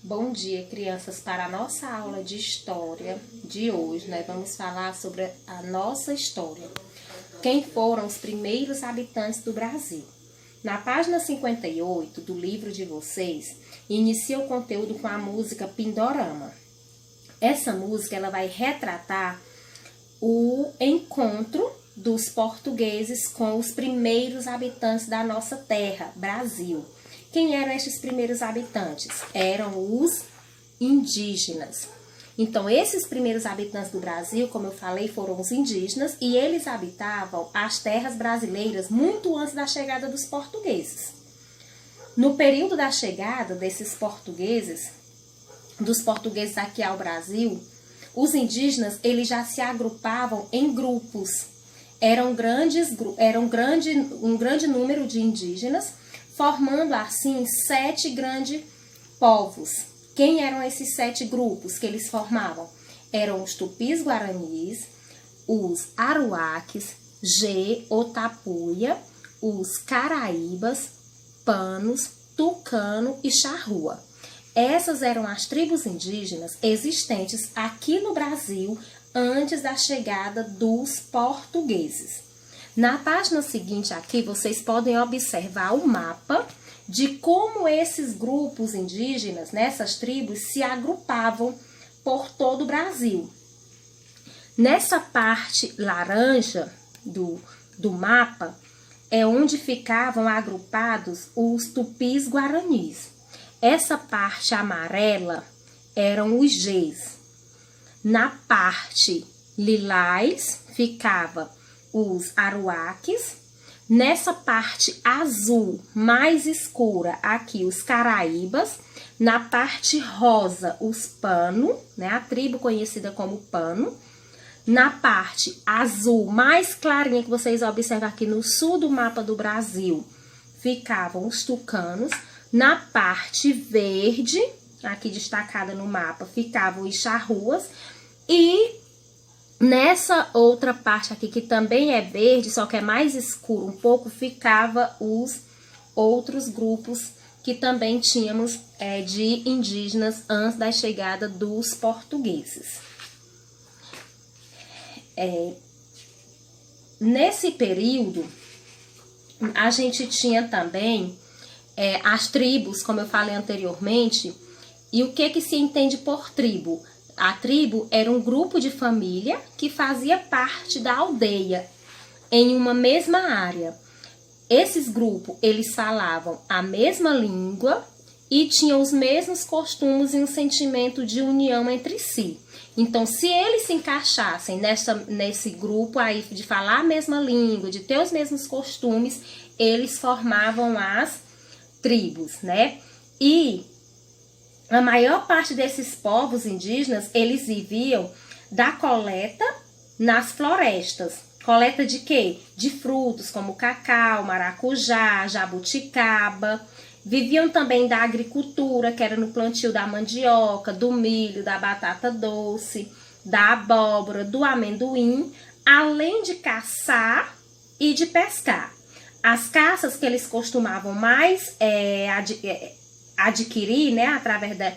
Bom dia, crianças. Para a nossa aula de história de hoje, nós vamos falar sobre a nossa história. Quem foram os primeiros habitantes do Brasil? Na página 58 do livro de vocês, inicia o conteúdo com a música Pindorama. Essa música ela vai retratar o encontro dos portugueses com os primeiros habitantes da nossa terra, Brasil. Quem eram estes primeiros habitantes? Eram os indígenas. Então, esses primeiros habitantes do Brasil, como eu falei, foram os indígenas e eles habitavam as terras brasileiras muito antes da chegada dos portugueses. No período da chegada desses portugueses, dos portugueses aqui ao Brasil, os indígenas eles já se agrupavam em grupos. Um grande número de indígenas, formando assim 7 grandes povos. Quem eram esses 7 grupos que eles formavam? Eram os tupis-guaranis, os aruaques, Otapuia, os caraíbas, panos, tucano e charrua. Essas eram as tribos indígenas existentes aqui no Brasil antes da chegada dos portugueses. Na página seguinte aqui, vocês podem observar o mapa de como esses grupos indígenas, essas tribos, se agrupavam por todo o Brasil. Nessa parte laranja do mapa é onde ficavam agrupados os tupis-guaranis. Essa parte amarela eram os Gês. Na parte lilás ficava os aruaques. Nessa parte azul mais escura aqui os caraíbas. Na parte rosa os pano, a tribo conhecida como pano. Na parte azul mais clarinha que vocês observam aqui no sul do mapa do Brasil ficavam os tucanos. Na parte verde, aqui destacada no mapa, ficavam os charruas. E nessa outra parte aqui, que também é verde, só que é mais escuro um pouco, ficava os outros grupos que também tínhamos de indígenas antes da chegada dos portugueses. Nesse período, a gente tinha também as tribos, como eu falei anteriormente. E o que se entende por tribo? A tribo era um grupo de família que fazia parte da aldeia em uma mesma área. Esses grupos, eles falavam a mesma língua e tinham os mesmos costumes e um sentimento de união entre si. Então, se eles se encaixassem nesse grupo aí de falar a mesma língua, de ter os mesmos costumes, eles formavam as tribos, E a maior parte desses povos indígenas, eles viviam da coleta nas florestas. Coleta de quê? De frutos como cacau, maracujá, jabuticaba. Viviam também da agricultura, que era no plantio da mandioca, do milho, da batata doce, da abóbora, do amendoim, além de caçar e de pescar. As caças que eles costumavam mais adquirir, através da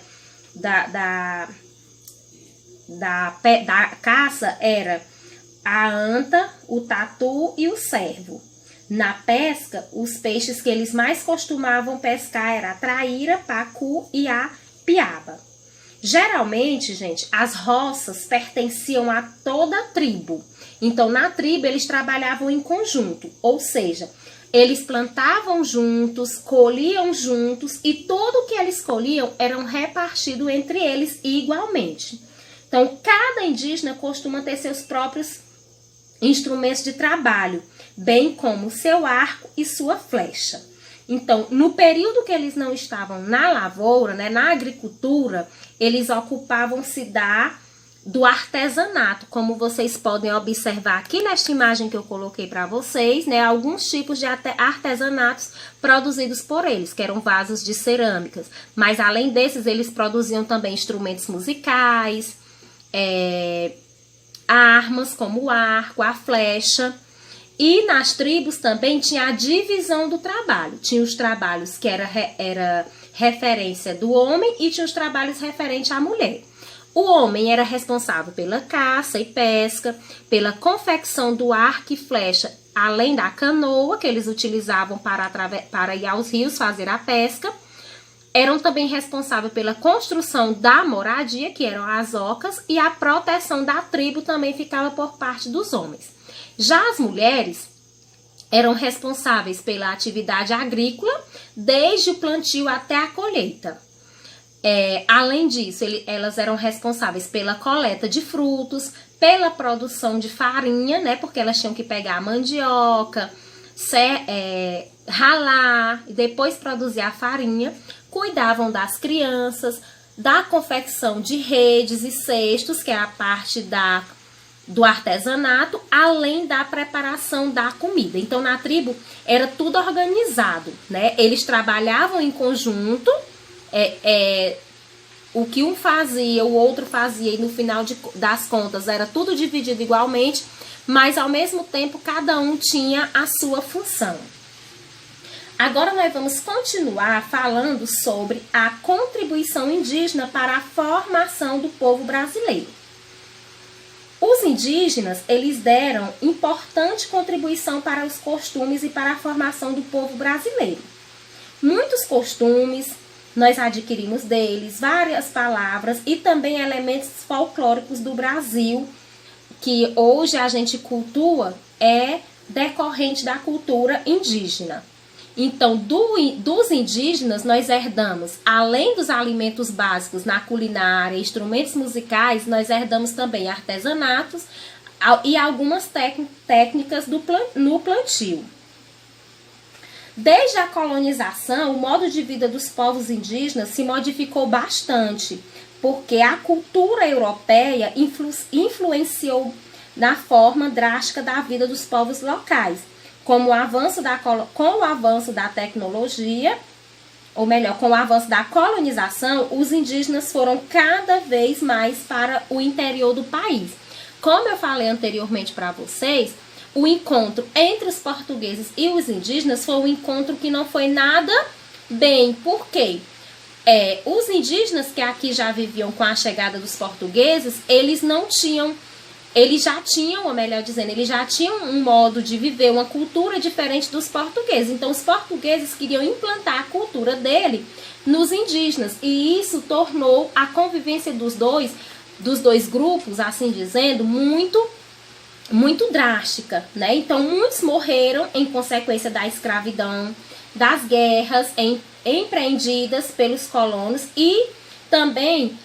caça, era a anta, o tatu e o cervo. Na pesca, os peixes que eles mais costumavam pescar era a traíra, pacu e a piaba. Geralmente, gente, as roças pertenciam a toda a tribo. Então, na tribo, eles trabalhavam em conjunto, ou seja, eles plantavam juntos, colhiam juntos e tudo que eles colhiam eram repartido entre eles igualmente. Então, cada indígena costuma ter seus próprios instrumentos de trabalho, bem como seu arco e sua flecha. Então, no período que eles não estavam na lavoura, na agricultura, eles ocupavam-se do artesanato, como vocês podem observar aqui nesta imagem que eu coloquei para vocês, alguns tipos de artesanatos produzidos por eles, que eram vasos de cerâmicas. Mas além desses, eles produziam também instrumentos musicais, armas como o arco, a flecha. E nas tribos também tinha a divisão do trabalho. Tinha os trabalhos que era referência do homem e tinha os trabalhos referentes à mulher. O homem era responsável pela caça e pesca, pela confecção do arco e flecha, além da canoa que eles utilizavam para ir aos rios fazer a pesca. Eram também responsáveis pela construção da moradia, que eram as ocas, e a proteção da tribo também ficava por parte dos homens. Já as mulheres eram responsáveis pela atividade agrícola, desde o plantio até a colheita. Além disso, elas eram responsáveis pela coleta de frutos, pela produção de farinha, né? Porque elas tinham que pegar a mandioca, ralar e depois produzir a farinha. Cuidavam das crianças, da confecção de redes e cestos, que é a parte do artesanato, além da preparação da comida. Então, na tribo, era tudo organizado, né? Eles trabalhavam em conjunto, o que um fazia, o outro fazia, e no final das contas era tudo dividido igualmente, mas ao mesmo tempo cada um tinha a sua função. Agora nós vamos continuar falando sobre a contribuição indígena para a formação do povo brasileiro. Os indígenas, eles deram importante contribuição para os costumes e para a formação do povo brasileiro. Muitos costumes nós adquirimos deles, várias palavras e também elementos folclóricos do Brasil, que hoje a gente cultua, é decorrente da cultura indígena. Então, dos indígenas, nós herdamos, além dos alimentos básicos na culinária, instrumentos musicais, nós herdamos também artesanatos e algumas técnicas no plantio. Desde a colonização, o modo de vida dos povos indígenas se modificou bastante, porque a cultura europeia influenciou na forma drástica da vida dos povos locais. Com o avanço da tecnologia, ou melhor, com o avanço da colonização, os indígenas foram cada vez mais para o interior do país. Como eu falei anteriormente para vocês, o encontro entre os portugueses e os indígenas foi um encontro que não foi nada bem. Por quê? Os indígenas que aqui já viviam com a chegada dos portugueses, eles já tinham um modo de viver, uma cultura diferente dos portugueses. Então, os portugueses queriam implantar a cultura dele nos indígenas. E isso tornou a convivência dos dois grupos, assim dizendo, muito drástica, né? Então, muitos morreram em consequência da escravidão, das guerras empreendidas pelos colonos e também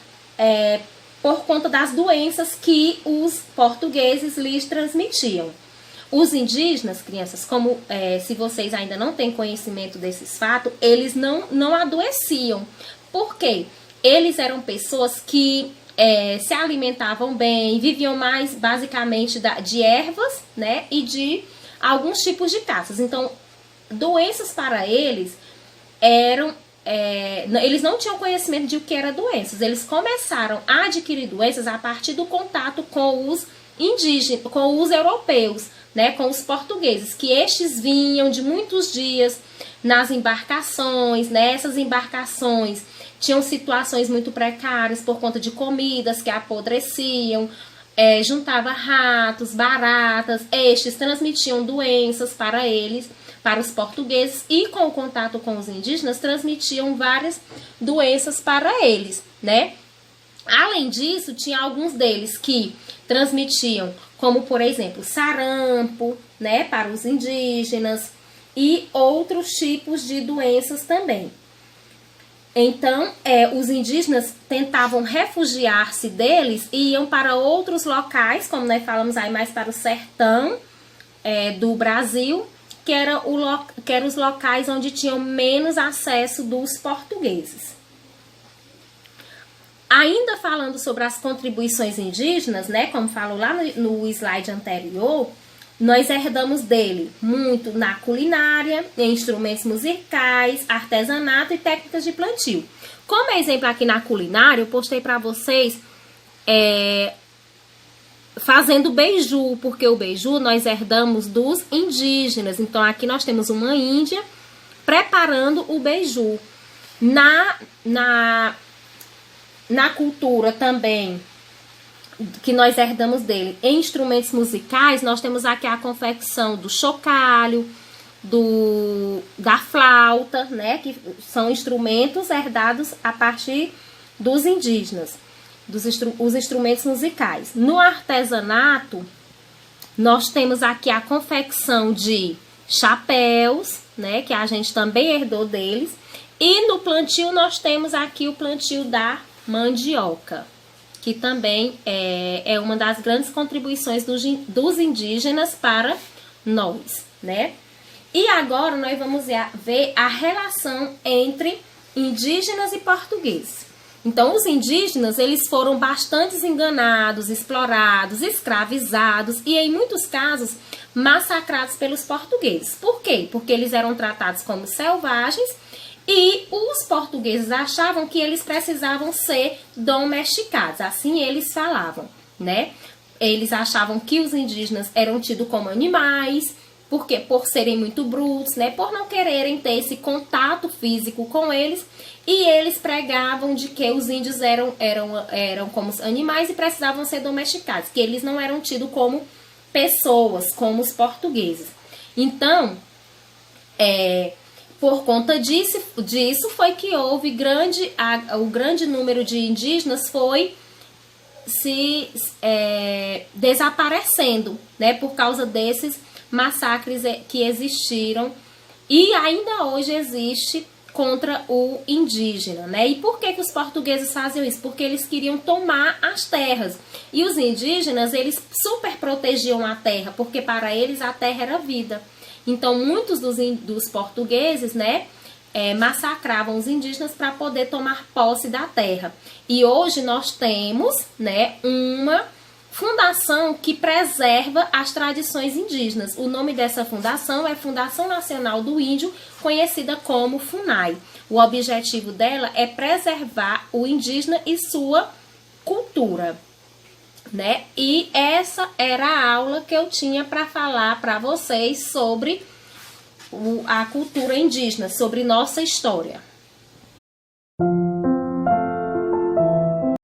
por conta das doenças que os portugueses lhes transmitiam. Os indígenas, crianças, se vocês ainda não têm conhecimento desses fatos, eles não adoeciam. Por quê? Eles eram pessoas que se alimentavam bem, viviam mais basicamente de ervas, né, e de alguns tipos de caças. Então, doenças para eles eles não tinham conhecimento de o que eram doenças. Eles começaram a adquirir doenças a partir do contato com os indígenas, com os europeus, né, com os portugueses, que estes vinham de muitos dias nas embarcações, né, essas embarcações tinham situações muito precárias por conta de comidas que apodreciam, juntava ratos, baratas, estes transmitiam doenças para eles, para os portugueses, e com o contato com os indígenas transmitiam várias doenças para eles, né? Além disso, tinha alguns deles que transmitiam, como por exemplo, sarampo, né, para os indígenas, e outros tipos de doenças também. Então, os indígenas tentavam refugiar-se deles e iam para outros locais, como nós falamos aí mais para o sertão do Brasil, que eram os locais onde tinham menos acesso dos portugueses. Ainda falando sobre as contribuições indígenas, né, como falou lá no slide anterior, nós herdamos dele muito na culinária, em instrumentos musicais, artesanato e técnicas de plantio. Como exemplo aqui na culinária, eu postei para vocês fazendo beiju, porque o beiju nós herdamos dos indígenas. Então, aqui nós temos uma índia preparando o beiju. Na cultura também, que nós herdamos dele, em instrumentos musicais, nós temos aqui a confecção do chocalho, da flauta, né? Que são instrumentos herdados a partir dos indígenas, os instrumentos musicais. No artesanato, nós temos aqui a confecção de chapéus, né? Que a gente também herdou deles. E no plantio, nós temos aqui o plantio da mandioca, que também é uma das grandes contribuições dos indígenas para nós, né? E agora nós vamos ver a relação entre indígenas e portugueses. Então, os indígenas, eles foram bastante enganados, explorados, escravizados e, em muitos casos, massacrados pelos portugueses. Por quê? Porque eles eram tratados como selvagens e os portugueses achavam que eles precisavam ser domesticados. Assim eles falavam, né? Eles achavam que os indígenas eram tidos como animais, porque por serem muito brutos, né? Por não quererem ter esse contato físico com eles. E eles pregavam de que os índios eram como animais e precisavam ser domesticados, que eles não eram tidos como pessoas, como os portugueses. Então, por conta disso foi que houve o grande número de indígenas foi se desaparecendo, né, por causa desses massacres que existiram e ainda hoje existe contra o indígena, né? E por que os portugueses faziam isso? Porque eles queriam tomar as terras. E os indígenas, eles super protegiam a terra, porque para eles a terra era vida. Então, muitos dos portugueses, né, massacravam os indígenas para poder tomar posse da terra. E hoje nós temos, né, uma fundação que preserva as tradições indígenas. O nome dessa fundação é Fundação Nacional do Índio, conhecida como FUNAI. O objetivo dela é preservar o indígena e sua cultura, né? E essa era a aula que eu tinha para falar para vocês sobre a cultura indígena, sobre nossa história.